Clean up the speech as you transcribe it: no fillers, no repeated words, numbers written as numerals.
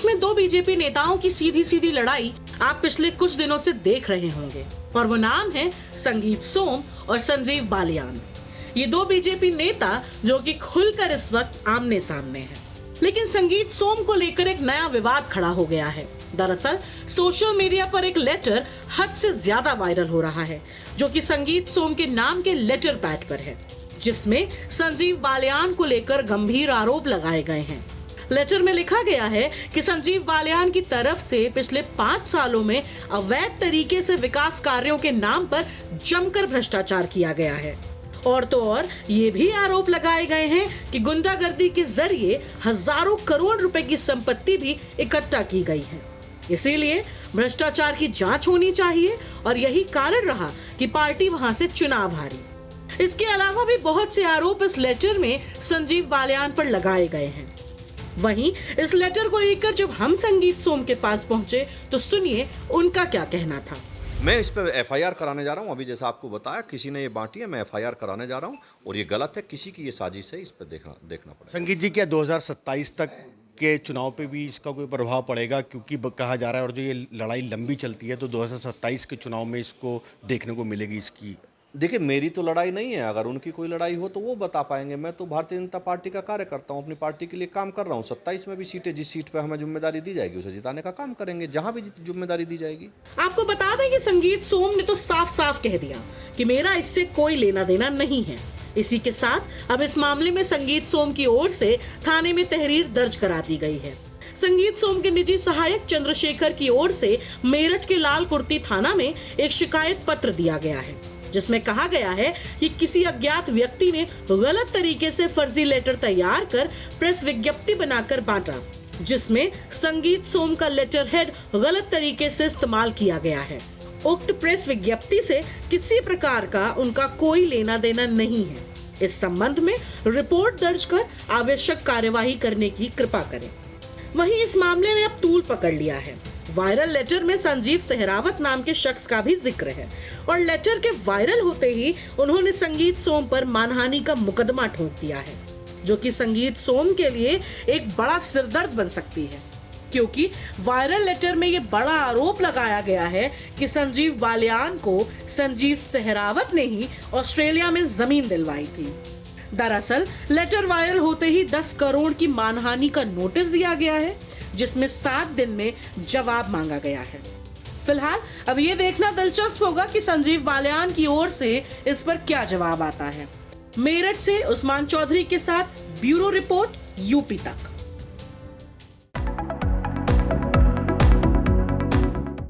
देश में दो बीजेपी नेताओं की सीधी सीधी लड़ाई आप पिछले कुछ दिनों से देख रहे होंगे और वो नाम है संगीत सोम और संजीव बालियान। ये दो बीजेपी नेता जो कि खुलकर इस वक्त आमने सामने हैं। लेकिन संगीत सोम को लेकर एक नया विवाद खड़ा हो गया है। दरअसल सोशल मीडिया पर एक लेटर हद से ज्यादा वायरल हो रहा है जो कि संगीत सोम के नाम के लेटर पैड पर है, जिसमें संजीव बालियान को लेकर गंभीर आरोप लगाए गए हैं। लेटर में लिखा गया है कि संजीव बालियान की तरफ से पिछले 5 सालों में अवैध तरीके से विकास कार्यों के नाम पर जमकर भ्रष्टाचार किया गया है और तो और ये भी आरोप लगाए गए हैं कि गुंडागर्दी के जरिए हजारों करोड़ रुपए की संपत्ति भी इकट्ठा की गई है। इसीलिए भ्रष्टाचार की जांच होनी चाहिए और यही कारण रहा कि पार्टी वहां से चुनाव हारी। इसके अलावा भी बहुत से आरोप इस लेटर में संजीव बालियान पर लगाए गए हैं। वहीं इस लेटर को लेकर जब हम संगीत सोम के पास पहुंचे तो सुनिए उनका क्या कहना था। मैं इस पे एफआईआर कराने जा रहा हूँ। अभी जैसा आपको बताया किसी ने ये बांटी है, मैं एफआईआर कराने जा रहा हूँ और ये गलत है, किसी की ये साजिश है, इस पर देखना पड़ेगा। संगीत जी, क्या 2027 तक के चुनाव पे भी इसका कोई प्रभाव पड़ेगा? क्योंकि कहा जा रहा है और जो ये लड़ाई लंबी चलती है तो 2027 के चुनाव में इसको देखने को मिलेगी इसकी। देखिए, मेरी तो लड़ाई नहीं है, अगर उनकी कोई लड़ाई हो तो वो बता पाएंगे। मैं तो भारतीय जनता पार्टी का कार्यकर्ता हूँ, अपनी पार्टी के लिए काम कर रहा हूँ। 27 में भी सीटें, जिस सीट पे हमें जिम्मेदारी दी जाएगी उसे जिताने का काम करेंगे, जहां भी जिम्मेदारी दी जाएगी। आपको बता दें कि संगीत सोम ने तो साफ साफ कह दिया कि मेरा इससे कोई लेना देना नहीं है। इसी के साथ अब इस मामले में संगीत सोम की ओर से थाने में तहरीर दर्ज करा दी गई है। संगीत सोम के निजी सहायक चंद्रशेखर की ओर से मेरठ के लाल कुर्ती थाना में एक शिकायत पत्र दिया गया है, जिसमें कहा गया है कि किसी अज्ञात व्यक्ति ने गलत तरीके से फर्जी लेटर तैयार कर प्रेस विज्ञप्ति बनाकर बांटा, जिसमें संगीत सोम का लेटर हेड गलत तरीके से इस्तेमाल किया गया है। उक्त प्रेस विज्ञप्ति से किसी प्रकार का उनका कोई लेना देना नहीं है। इस संबंध में रिपोर्ट दर्ज कर आवश्यक कार्यवाही करने की कृपा करें। वहीं इस मामले में अब तूल पकड़ लिया है। वायरल लेटर में संजीव सहरावत नाम के शख्स का भी जिक्र है और लेटर के वायरल होते ही उन्होंने संगीत सोम पर मानहानि का मुकदमा ठोक दिया है, जो कि संगीत सोम के लिए एक बड़ा सिरदर्द बन सकती है, क्योंकि वायरल लेटर में ये बड़ा आरोप लगाया गया है कि संजीव बालियान को संजीव सहरावत ने ही ऑस्ट्रेलिया में जमीन दिलवाई थी। दरअसल लेटर वायरल होते ही 10 करोड़ की मानहानि का नोटिस दिया गया है, जिसमें 7 दिन में जवाब मांगा गया है। फिलहाल अब ये देखना दिलचस्प होगा कि संजीव बालियान की ओर से इस पर क्या जवाब आता है। मेरठ से उस्मान चौधरी के साथ ब्यूरो रिपोर्ट, यूपी तक।